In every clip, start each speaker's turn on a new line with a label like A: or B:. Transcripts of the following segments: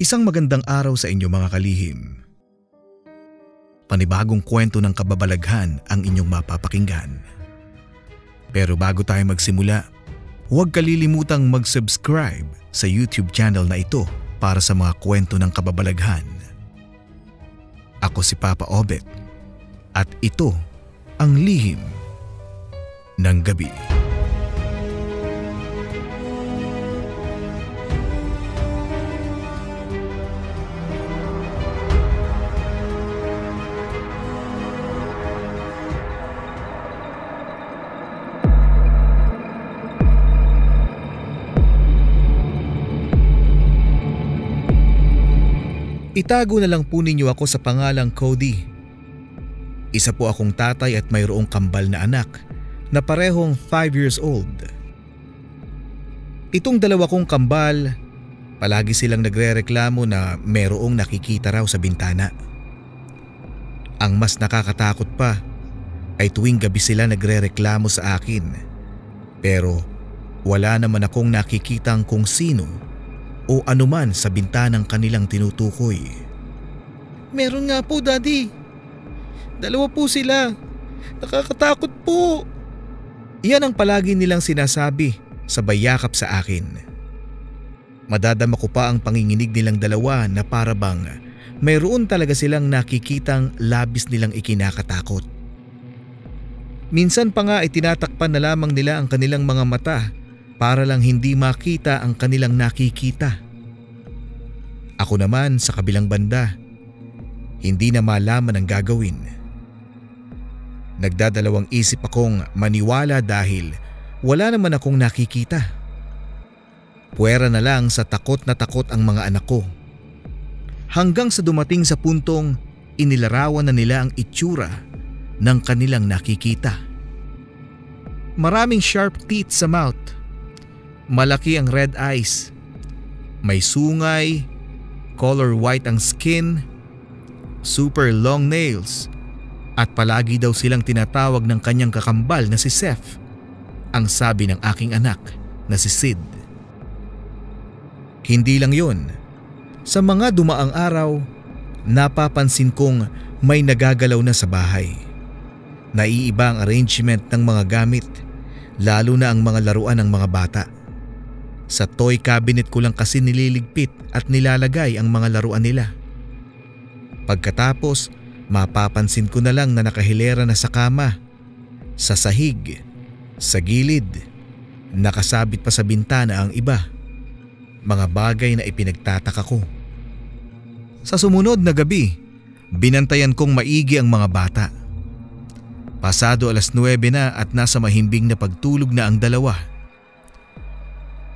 A: Isang magandang araw sa inyo mga kalihim. Panibagong kwento ng kababalaghan ang inyong mapapakinggan. Pero bago tayo magsimula, huwag kalilimutang mag-subscribe sa YouTube channel na ito para sa mga kwento ng kababalaghan. Ako si Papa Obet at ito ang Lihim ng Gabi. Itago na lang po ninyo ako sa pangalang Cody. Isa po akong tatay at mayroong kambal na anak na parehong 5 years old. Itong dalawa kong kambal, palagi silang nagrereklamo na mayroong nakikita raw sa bintana. Ang mas nakakatakot pa ay tuwing gabi sila nagrereklamo sa akin. Pero wala naman akong nakikitang kung sino o anuman sa bintanang kanilang tinutukoy.
B: Meron nga po, Daddy. Dalawa po sila. Nakakatakot po.
A: Iyan ang palagi nilang sinasabi sabay yakap sa akin. Madadama ko pa ang panginginig nilang dalawa na para bang mayroon talaga silang nakikitang labis nilang ikinakatakot. Minsan pa nga itinatakpan na lamang nila ang kanilang mga mata para lang hindi makita ang kanilang nakikita. Ako naman sa kabilang banda, hindi na malaman ang gagawin. Nagdadalawang isip akong maniwala dahil wala naman akong nakikita. Puwera na lang sa takot na takot ang mga anak ko. Hanggang sa dumating sa puntong inilarawan na nila ang itsura ng kanilang nakikita. Maraming sharp teeth sa mouth. Malaki ang red eyes. May sungay, color white ang skin, super long nails, at palagi daw silang tinatawag ng kanyang kakambal na si Seth, ang sabi ng aking anak na si Sid. Hindi lang yun. Sa mga dumaang araw, napapansin kong may nagagalaw na sa bahay. Naiiba ang arrangement ng mga gamit, lalo na ang mga laruan ng mga bata. Sa toy cabinet ko lang kasi nililigpit at nilalagay ang mga laruan nila. Pagkatapos, mapapansin ko na lang na nakahilera na sa kama, sa sahig, sa gilid, nakasabit pa sa bintana ang iba. Mga bagay na ipinagtataka ko. Sa sumunod na gabi, binantayan kong maigi ang mga bata. Pasado 9:00 na at nasa mahimbing na pagtulog na ang dalawa.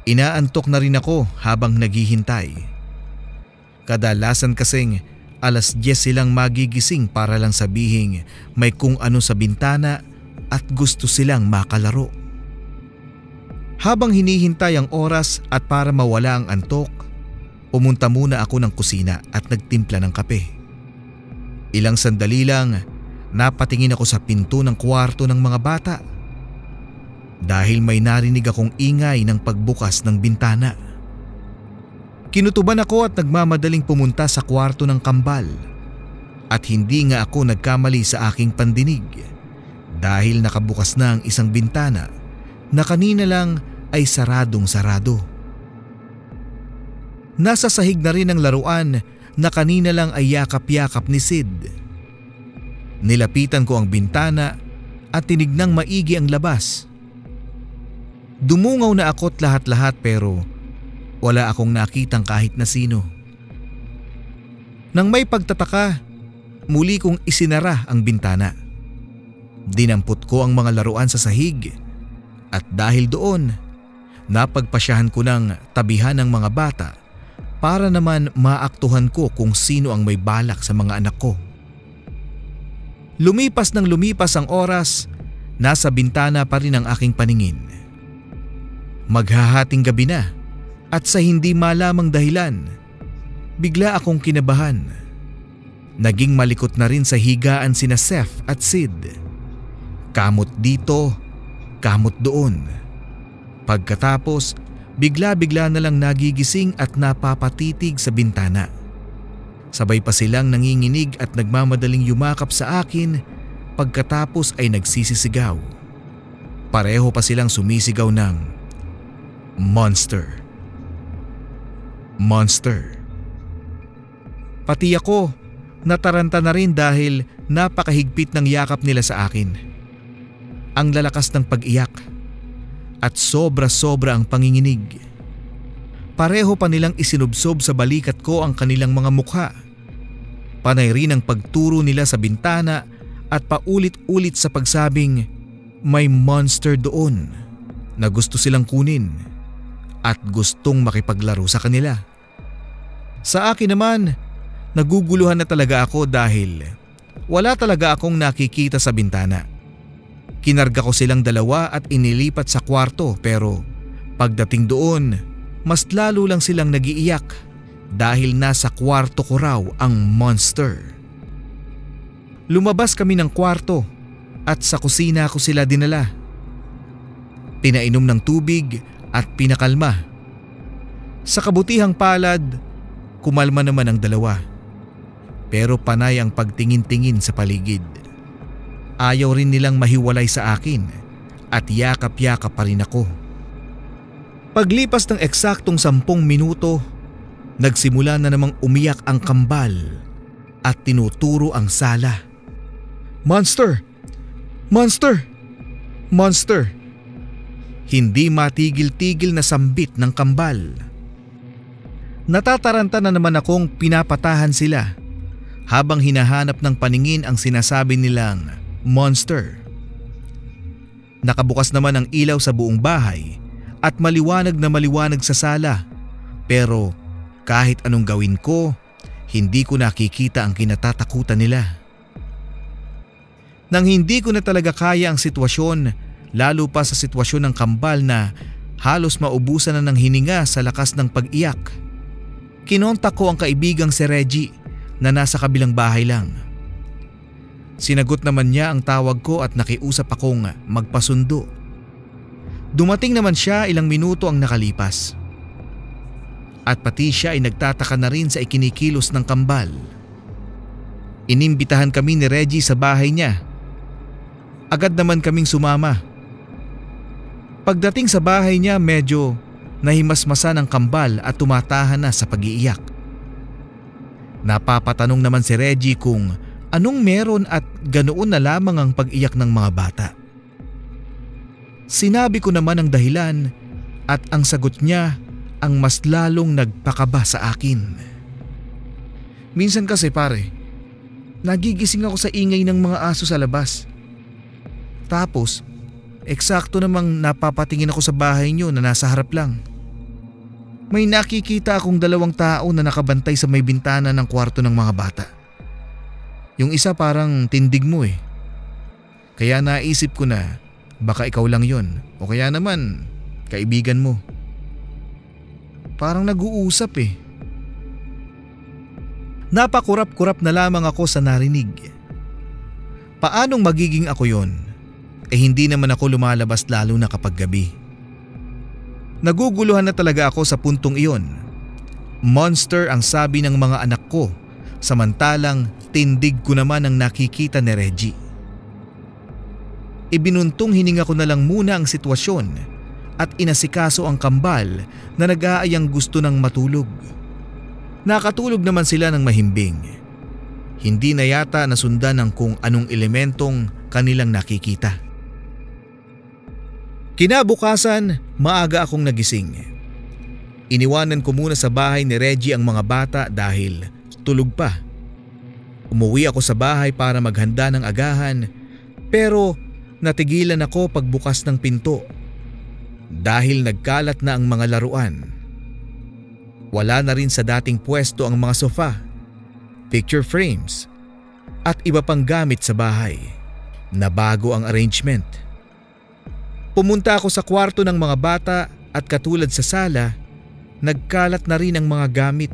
A: Inaantok na rin ako habang naghihintay. Kadalasan kasing 10:00 silang magigising para lang sabihing may kung ano sa bintana at gusto silang makalaro. Habang hinihintay ang oras at para mawala ang antok, pumunta muna ako ng kusina at nagtimpla ng kape. Ilang sandali lang, napatingin ako sa pinto ng kwarto ng mga bata. Dahil may narinig akong ingay ng pagbukas ng bintana. Kinutuban ako at nagmamadaling pumunta sa kwarto ng kambal. At hindi nga ako nagkamali sa aking pandinig dahil nakabukas na ang isang bintana na kanina lang ay saradong-sarado. Nasa sahig na rin ang laruan na kanina lang ay yakap-yakap ni Sid. Nilapitan ko ang bintana at tinignang maigi ang labas. Dumungaw na ako't lahat-lahat pero wala akong nakitang kahit na sino. Nang may pagtataka, muli kong isinara ang bintana. Dinampot ko ang mga laruan sa sahig at dahil doon, napagpasyahan ko ng tabihan ng mga bata para naman maaktuhan ko kung sino ang may balak sa mga anak ko. Lumipas ng lumipas ang oras, nasa bintana pa rin ang aking paningin. Maghahating gabi na at sa hindi malamang dahilan, bigla akong kinabahan. Naging malikot na rin sa higaan sina Seth at Sid. Kamot dito, kamot doon. Pagkatapos, bigla-bigla na lang nagigising at napapatitig sa bintana. Sabay pa silang nanginginig at nagmamadaling yumakap sa akin pagkatapos ay nagsisisigaw. Pareho pa silang sumisigaw ng monster. Monster. Pati ako, nataranta na rin dahil napakahigpit ng yakap nila sa akin. Ang lalakas ng pag-iyak at sobra-sobra ang panginginig. Pareho pa nilang isinubsob sa balikat ko ang kanilang mga mukha. Panay rin ang pagturo nila sa bintana at paulit-ulit sa pagsabing may monster doon na gusto silang kunin at gustong makipaglaro sa kanila. Sa akin naman, naguguluhan na talaga ako dahil wala talaga akong nakikita sa bintana. Kinarga ko silang dalawa at inilipat sa kwarto pero pagdating doon, mas lalo lang silang nagiiyak dahil nasa kwarto ko raw ang monster. Lumabas kami ng kwarto at sa kusina ko sila dinala. Pinainom ng tubig at pinakalma. Sa kabutihang palad, kumalma naman ang dalawa. Pero panay ang pagtingin-tingin sa paligid. Ayaw rin nilang mahiwalay sa akin at yakap-yakap pa rin ako. Paglipas ng eksaktong 10 minuto, nagsimula na namang umiyak ang kambal at tinuturo ang sala. Monster! Monster! Monster! Hindi matigil-tigil na sambit ng kambal. Natataranta na naman akong pinapatahan sila habang hinahanap ng paningin ang sinasabi nilang monster. Nakabukas naman ang ilaw sa buong bahay at maliwanag na maliwanag sa sala, pero kahit anong gawin ko, hindi ko nakikita ang kinatatakutan nila. Nang hindi ko na talaga kaya ang sitwasyon, lalo pa sa sitwasyon ng kambal na halos maubusan na ng hininga sa lakas ng pag-iyak, kinontak ko ang kaibigang si Reggie na nasa kabilang bahay lang. Sinagot naman niya ang tawag ko at nakiusap akong magpasundo. Dumating naman siya ilang minuto ang nakalipas. At pati siya ay nagtataka na rin sa ikinikilos ng kambal. Inimbitahan kami ni Reggie sa bahay niya. Agad naman kaming sumama. Pagdating sa bahay niya, medyo nahimasmasan ang kambal at tumatahan na sa pag-iiyak. Napapatanong naman si Reggie kung anong meron at ganoon na lamang ang pag-iyak ng mga bata. Sinabi ko naman ang dahilan at ang sagot niya ang mas lalong nagpakaba sa akin. Minsan kasi pare, nagigising ako sa ingay ng mga aso sa labas. Tapos, eksakto namang napapatingin ako sa bahay niyo na nasa harap lang. May nakikita akong 2 tao na nakabantay sa may bintana ng kwarto ng mga bata. Yung isa parang tindig mo eh. Kaya naisip ko na baka ikaw lang yon o kaya naman kaibigan mo. Parang nag-uusap eh. Napakurap-kurap na lamang ako sa narinig. Paanong magiging ako yon? Eh hindi naman ako lumalabas lalo na kapag gabi. Naguguluhan na talaga ako sa puntong iyon. Monster ang sabi ng mga anak ko, samantalang tindig ko naman ang nakikita ni Reggie. Ibinuntong hininga ko na lang muna ang sitwasyon at inasikaso ang kambal na nag-aayang gusto ng matulog. Nakatulog naman sila ng mahimbing. Hindi na yata nasundan ng kung anong elementong kanilang nakikita. Kinabukasan, maaga akong nagising. Iniwanan ko muna sa bahay ni Reggie ang mga bata dahil tulog pa. Umuwi ako sa bahay para maghanda ng agahan, pero natigilan ako pagbukas ng pinto dahil nagkalat na ang mga laruan. Wala na rin sa dating pwesto ang mga sofa, picture frames at iba pang gamit sa bahay. Nabago ang arrangement. Pumunta ako sa kwarto ng mga bata at katulad sa sala, nagkalat na rin ang mga gamit.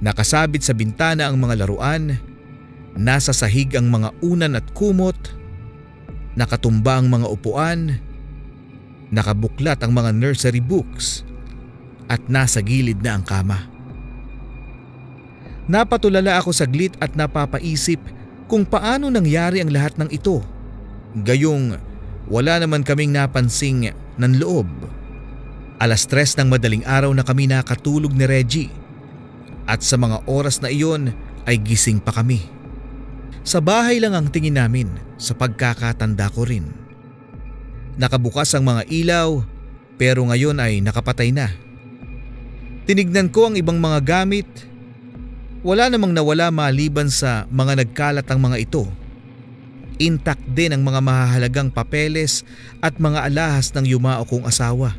A: Nakasabit sa bintana ang mga laruan, nasa sahig ang mga unan at kumot, nakatumba ang mga upuan, Nakabuklat ang mga nursery books at nasa gilid na ang kama. Napatulala ako saglit at napapaisip kung paano nangyari ang lahat ng ito. Gayong wala naman kaming napansing nanloob. 3:00 ng madaling araw na kami nakatulog ni Reggie at sa mga oras na iyon ay gising pa kami. Sa bahay lang ang tingin namin sa pagkakatanda ko rin. Nakabukas ang mga ilaw pero ngayon ay nakapatay na. Tinignan ko ang ibang mga gamit. Wala namang nawala maliban sa mga nagkalat ang mga ito. Intact din ang mga mahahalagang papeles at mga alahas ng yumao kong asawa.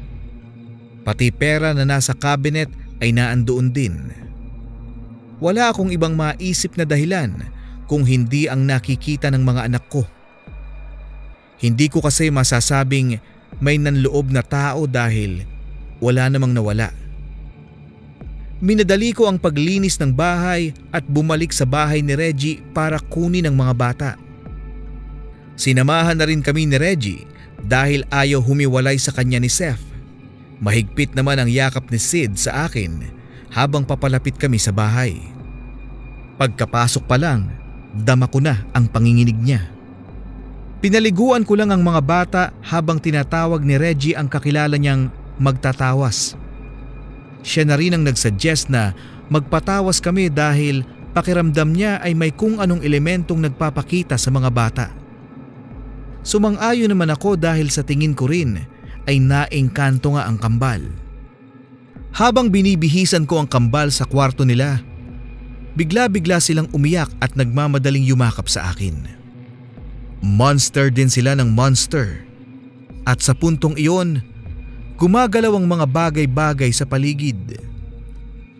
A: Pati pera na nasa cabinet ay naandoon din. Wala akong ibang maisip na dahilan kung hindi ang nakikita ng mga anak ko. Hindi ko kasi masasabing may nanloob na tao dahil wala namang nawala. Minadali ko ang paglinis ng bahay at bumalik sa bahay ni Reggie para kunin ang mga bata. Sinamahan na rin kami ni Reggie dahil ayaw humiwalay sa kanya ni Seth. Mahigpit naman ang yakap ni Sid sa akin habang papalapit kami sa bahay. Pagkapasok pa lang, dama ko na ang panginginig niya. Pinaliguan ko lang ang mga bata habang tinatawag ni Reggie ang kakilala niyang magtatawas. Siya na rin ang nagsuggest na magpatawas kami dahil pakiramdam niya ay may kung anong elementong nagpapakita sa mga bata. Sumang-ayon naman ako dahil sa tingin ko rin ay naengkanto nga ang kambal. Habang binibihisan ko ang kambal sa kwarto nila, bigla-bigla silang umiyak at nagmamadaling yumakap sa akin. Monster din sila ng monster. At sa puntong iyon, gumagalaw ang mga bagay-bagay sa paligid.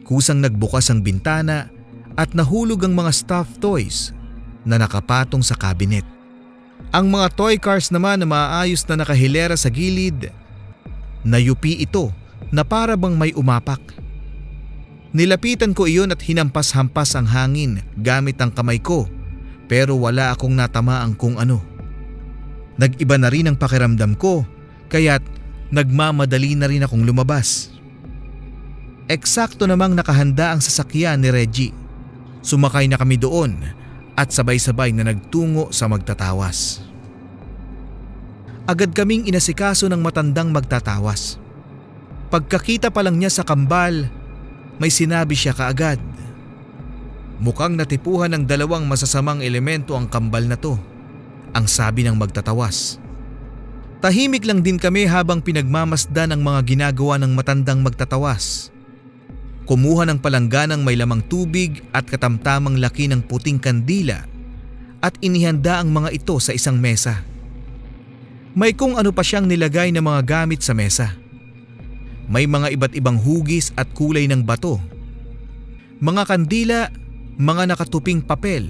A: Kusang nagbukas ang bintana at nahulog ang mga stuffed toys na nakapatong sa cabinet. Ang mga toy cars naman na maayos na nakahilera sa gilid, nayupi ito na para bang may umapak. Nilapitan ko iyon at hinampas-hampas ang hangin gamit ang kamay ko pero wala akong natamaang kung ano. Nag-iba na rin ang pakiramdam ko kaya't nagmamadali na rin akong lumabas. Eksakto namang nakahanda ang sasakyan ni Reggie. Sumakay na kami doon at sabay-sabay na nagtungo sa magtatawas. Agad kaming inasikaso ng matandang magtatawas. Pagkakita pa lang niya sa kambal, may sinabi siya kaagad. Mukhang natipuhan ng 2 masasamang elemento ang kambal na to, ang sabi ng magtatawas. Tahimik lang din kami habang pinagmamasdan ang mga ginagawa ng matandang magtatawas. Kumuha ng palangganang may lamang tubig at katamtamang laki ng puting kandila at inihanda ang mga ito sa isang mesa. May kung ano pa siyang nilagay na mga gamit sa mesa. May mga iba't ibang hugis at kulay ng bato. Mga kandila, mga nakatuping papel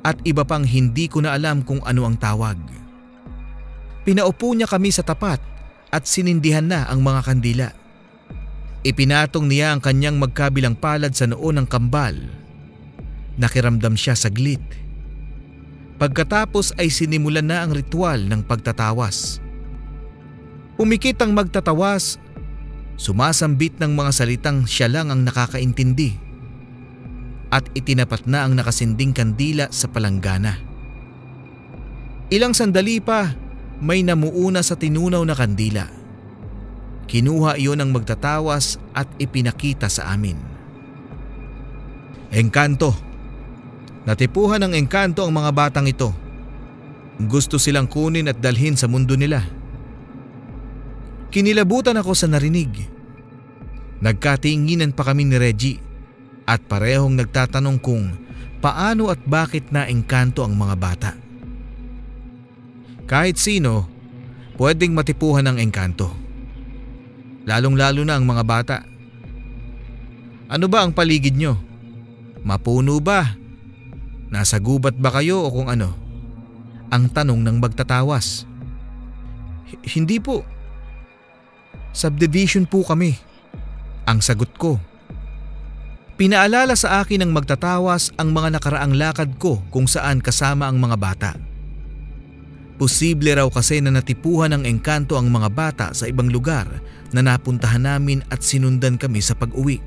A: at iba pang hindi ko na alam kung ano ang tawag. Pinaupo niya kami sa tapat at sinindihan na ang mga kandila. Ipinatong niya ang kanyang magkabilang palad sa noo ng kambal. Nakiramdam siya saglit. Pagkatapos ay sinimulan na ang ritual ng pagtatawas. Pumikit ang magtatawas, sumasambit ng mga salitang siya lang ang nakakaintindi. At itinapat na ang nakasinding kandila sa palanggana. Ilang sandali pa, may namuuna sa tinunaw na kandila. Kinuha iyon ng magtatawas at ipinakita sa amin. Engkanto. Natipuhan ng engkanto ang mga batang ito. Gusto silang kunin at dalhin sa mundo nila. Kinilabutan ako sa narinig. Nagkatinginan pa kami ni Reggie at parehong nagtatanong kung paano at bakit naengkanto ang mga bata. Kahit sino, pwedeng matipuhan ng engkanto. Lalong-lalo na ang mga bata. Ano ba ang paligid nyo? Mapuno ba? Nasa gubat ba kayo o kung ano? Ang tanong ng magtatawas. Hindi po. Subdivision po kami. Ang sagot ko. Pinaalala sa akin ng magtatawas ang mga nakaraang lakad ko kung saan kasama ang mga bata. Posible raw kasi na natipuhan ng engkanto ang mga bata sa ibang lugar na napuntahan namin at sinundan kami sa pag-uwi.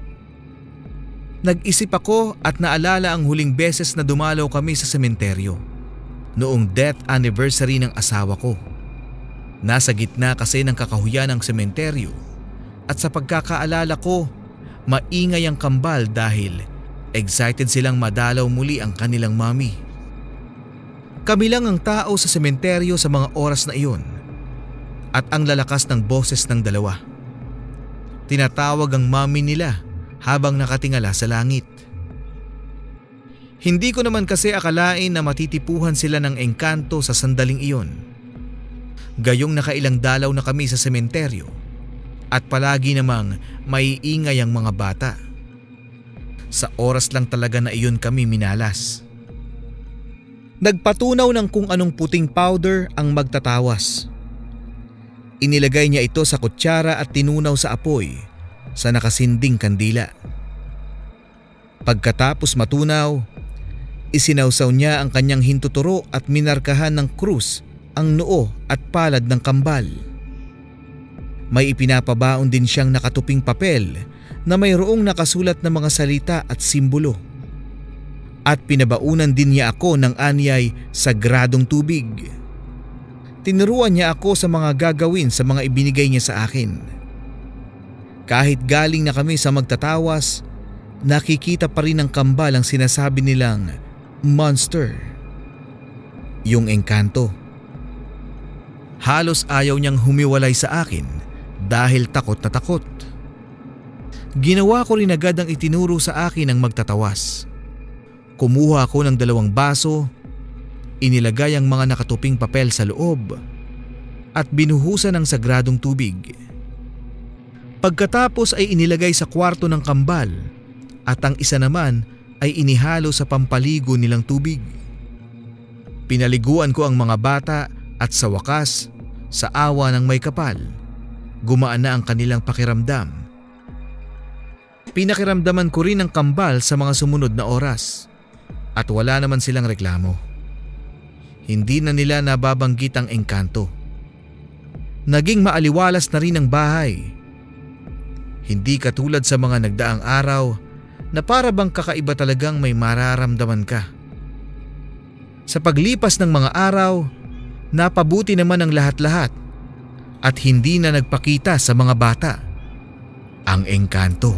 A: Nag-isip ako at naalala ang huling beses na dumalaw kami sa sementeryo. Noong death anniversary ng asawa ko. Nasa gitna kasi ng kakahuyan ng sementeryo at sa pagkakaalala ko, maingay ang kambal dahil excited silang madalaw muli ang kanilang mami. Kami lang ang tao sa sementeryo sa mga oras na iyon at ang lalakas ng boses ng dalawa. Tinatawag ang mami nila habang nakatingala sa langit. Hindi ko naman kasi akalain na matitipuhan sila ng engkanto sa sandaling iyon. Gayong nakailang dalaw na kami sa sementeryo at palagi namang maiingay ang mga bata. Sa oras lang talaga na iyon kami minalas. Nagpatunaw ng kung anong puting powder ang magtatawas. Inilagay niya ito sa kutsara at tinunaw sa apoy sa nakasinding kandila. Pagkatapos matunaw, isinawsaw niya ang kanyang hintuturo at minarkahan ng krus ang noo at palad ng kambal. May ipinapabaon din siyang nakatuping papel na mayroong nakasulat na mga salita at simbolo. At pinabaunan din niya ako ng anyay sagradong tubig. Tinuruan niya ako sa mga gagawin sa mga ibinigay niya sa akin. Kahit galing na kami sa magtatawas, nakikita pa rin ng kambal ang sinasabi nilang monster. Yung engkanto. Halos ayaw niyang humiwalay sa akin dahil takot na takot. Ginawa ko rin agad ang itinuro sa akin ng magtatawas. Kumuha ako ng 2 baso, inilagay ang mga nakatuping papel sa loob at binuhusan ng sagradong tubig. Pagkatapos ay inilagay sa kwarto ng kambal at ang isa naman ay inihalo sa pampaligo nilang tubig. Pinaliguan ko ang mga bata at sa wakas, sa awa ng may kapal, gumaan na ang kanilang pakiramdam. Pinakiramdaman ko rin ang kambal sa mga sumunod na oras at wala naman silang reklamo. Hindi na nila nababanggit ang engkanto. Naging maaliwalas na rin ang bahay. Hindi katulad sa mga nagdaang araw na para bang kakaiba talagang may mararamdaman ka. Sa paglipas ng mga araw, napabuti naman ang lahat-lahat at hindi na nagpakita sa mga bata ang engkanto.